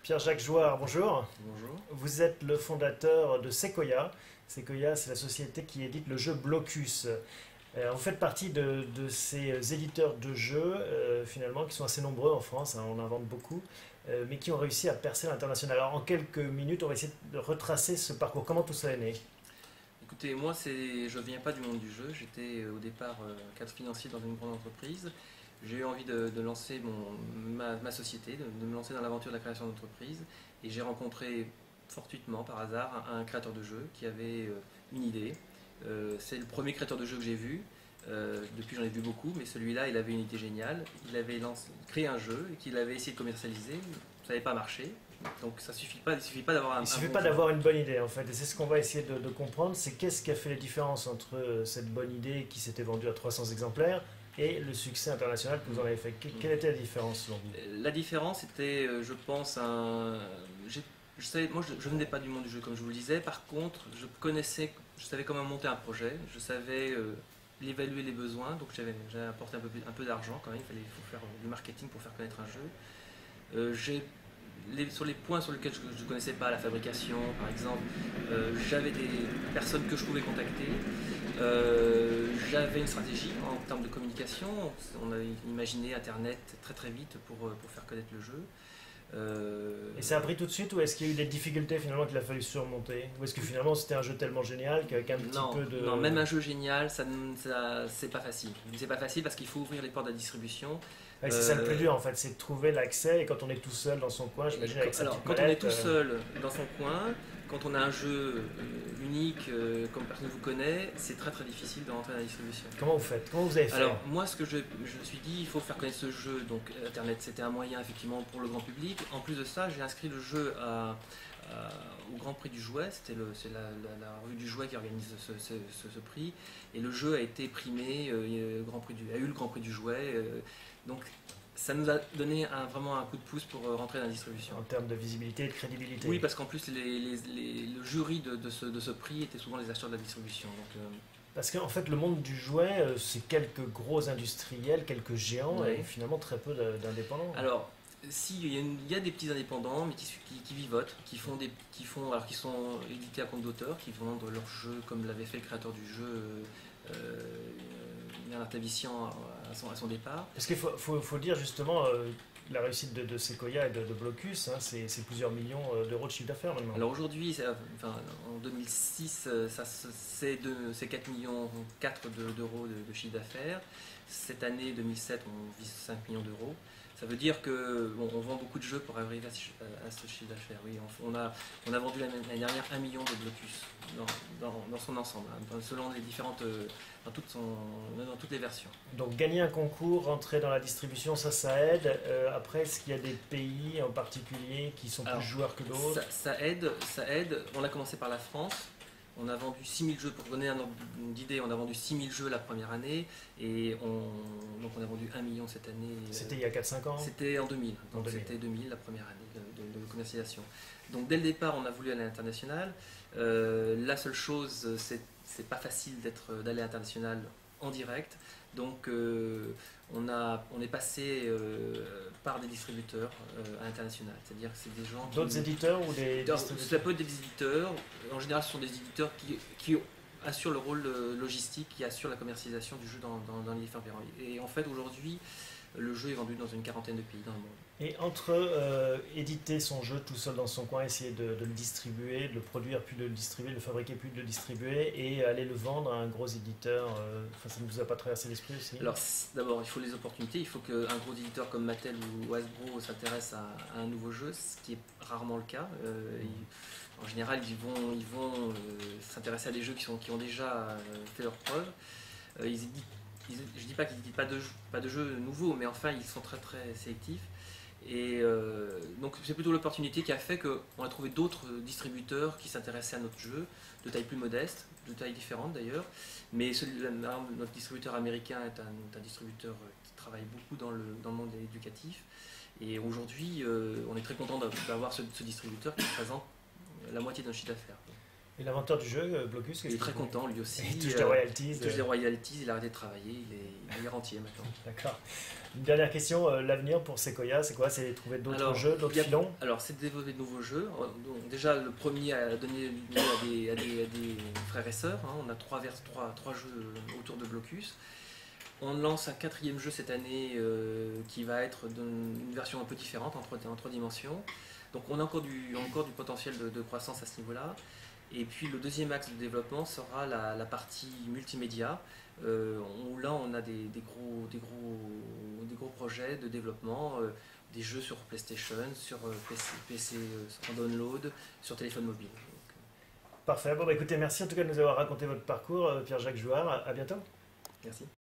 Pierre-Jacques Jouard, bonjour. Bonjour. Vous êtes le fondateur de Sequoia. Sequoia, c'est la société qui édite le jeu Blocus. Vous faites partie de ces éditeurs de jeux, finalement, qui sont assez nombreux en France, hein, on invente beaucoup, mais qui ont réussi à percer l'international. Alors, en quelques minutes, on va essayer de retracer ce parcours. Comment tout ça est né? Écoutez, moi, je viens pas du monde du jeu. J'étais au départ cadre financier dans une grande entreprise. J'ai eu envie de lancer ma société, de me lancer dans l'aventure de la création d'entreprise. Et j'ai rencontré fortuitement, par hasard, un créateur de jeu qui avait une idée. C'est le premier créateur de jeu que j'ai vu. Depuis, j'en ai vu beaucoup, mais celui-là, il avait une idée géniale. Il avait créé un jeu et qu'il avait essayé de commercialiser. Ça n'avait pas marché. Donc, il suffit pas d'avoir Il ne suffit bon pas jeu. d'avoir une bonne idée, en fait. Et c'est ce qu'on va essayer de comprendre. C'est qu'est-ce qui a fait la différence entre cette bonne idée qui s'était vendue à 300 exemplaires et le succès international que vous en avez fait. Quelle était la différence, selon vous? La différence était, je pense, je venais pas du monde du jeu comme je vous le disais. Par contre, je savais comment monter un projet, je savais l'évaluer les besoins. Donc j'avais apporté un peu d'argent quand même. Faut faire du marketing pour faire connaître un jeu. Sur les points sur lesquels je ne connaissais pas, la fabrication par exemple, j'avais des personnes que je pouvais contacter. J'avais une stratégie en termes de communication. On avait imaginé Internet très très vite pour faire connaître le jeu. Et ça a pris tout de suite ou est-ce qu'il y a eu des difficultés finalement qu'il a fallu surmonter? Ou est-ce que finalement c'était un jeu tellement génial qu'avec un petit Non, peu de... non, même un jeu génial, c'est pas facile. C'est pas facile parce qu'il faut ouvrir les portes de la distribution. Ouais, c'est ça le plus dur en fait, c'est de trouver l'accès et quand on est tout seul dans son coin, j'imagine avec sa Alors, petite quand on est mallette, tout seul dans son coin, quand on a un jeu unique, comme personne ne vous connaît, c'est très très difficile de rentrer dans la distribution. comment vous faites? Comment vous avez fait? Alors, moi, ce que je me suis dit, il faut faire connaître ce jeu. Donc, Internet, c'était un moyen effectivement pour le grand public. En plus de ça, j'ai inscrit le jeu au Grand Prix du Jouet. C'est la revue du Jouet qui organise ce prix. Et le jeu a été primé, a eu le Grand Prix du Jouet. Donc, ça nous a donné vraiment un coup de pouce pour rentrer dans la distribution. En termes de visibilité et de crédibilité. Oui, parce qu'en plus, le jury de ce prix était souvent les acheteurs de la distribution. Donc, Parce qu'en fait le monde du jouet, c'est quelques gros industriels, quelques géants ouais. et finalement très peu d'indépendants. Alors, si, il y a des petits indépendants, mais qui vivotent, alors qui sont édités à compte d'auteur, qui vendent leurs jeux comme l'avait fait le créateur du jeu, Bernard Tavissian, à son départ. Parce qu'il faut dire justement, la réussite de Sequoia et de Blocus, hein, c'est plusieurs millions d'euros de chiffre d'affaires maintenant. Alors aujourd'hui, en 2006, c'est 4 millions 4 d'euros de chiffre d'affaires. Cette année 2007, on vise 5 millions d'euros. Ça veut dire que on vend beaucoup de jeux pour arriver à ce chiffre d'affaires. Oui, on a vendu l'année dernière 1 million de Blocus dans son ensemble, hein, selon les différentes, dans toutes les versions. Donc gagner un concours, rentrer dans la distribution, ça aide. Après, est-ce qu'il y a des pays en particulier qui sont Alors, plus joueurs que d'autres? ça aide. On a commencé par la France. On a vendu 6000 jeux, pour donner un ordre d'idée, on a vendu 6000 jeux la première année et donc on a vendu 1 million cette année. C'était il y a 4-5 ans? C'était en 2000, En donc 2000. c'était 2000 la première année de commercialisation. Donc dès le départ, on a voulu aller à l'international. La seule chose, c'est pas facile d'aller à l'international en direct. Donc on est passé par des distributeurs à l'international. C'est-à-dire que c'est des gens qui... D'autres éditeurs ou des Ça distributeurs? peut être des éditeurs. En général, ce sont des éditeurs qui assurent le rôle logistique, qui assurent la commercialisation du jeu dans les différents pays. Et en fait, aujourd'hui, le jeu est vendu dans une quarantaine de pays dans le monde. Et entre éditer son jeu tout seul dans son coin, essayer de le distribuer, de le produire, puis de le distribuer, de le fabriquer, puis de le distribuer, et aller le vendre à un gros éditeur, ça ne vous a pas traversé l'esprit aussi? Alors, d'abord, il faut les opportunités. Il faut qu'un gros éditeur comme Mattel ou Hasbro s'intéresse à un nouveau jeu, ce qui est rarement le cas. En général, ils vont s'intéresser à des jeux qui ont déjà fait leurs preuves. Je ne dis pas qu'ils n'éditent pas de jeux nouveaux, mais enfin, ils sont très très sélectifs. Et donc c'est plutôt l'opportunité qui a fait qu'on a trouvé d'autres distributeurs qui s'intéressaient à notre jeu, de taille plus modeste, de taille différente d'ailleurs. Mais notre distributeur américain est un distributeur qui travaille beaucoup dans le monde éducatif. Et aujourd'hui, on est très content d'avoir ce distributeur qui représente la moitié de notre chiffre d'affaires. Et l'inventeur du jeu, Blocus, Il est très content lui aussi. Il touche des royalties. Il touche des royalties, il a arrêté de travailler, il est rentier maintenant. D'accord. Une dernière question, l'avenir pour Sequoia, c'est quoi? C'est trouver d'autres jeux, d'autres filons? Alors, c'est de développer de nouveaux jeux. Donc, déjà, le premier a donné lieu à des frères et sœurs. Hein. On a trois jeux autour de Blocus. On lance un quatrième jeu cette année qui va être une version un peu différente en trois dimensions. Donc on a encore du potentiel de croissance à ce niveau-là. Et puis le deuxième axe de développement sera la partie multimédia, où là on a des gros projets de développement, des jeux sur PlayStation, sur PC en download, sur téléphone mobile. Parfait. Bon, bah, écoutez, merci en tout cas de nous avoir raconté votre parcours, Pierre-Jacques Jouard. À bientôt. Merci.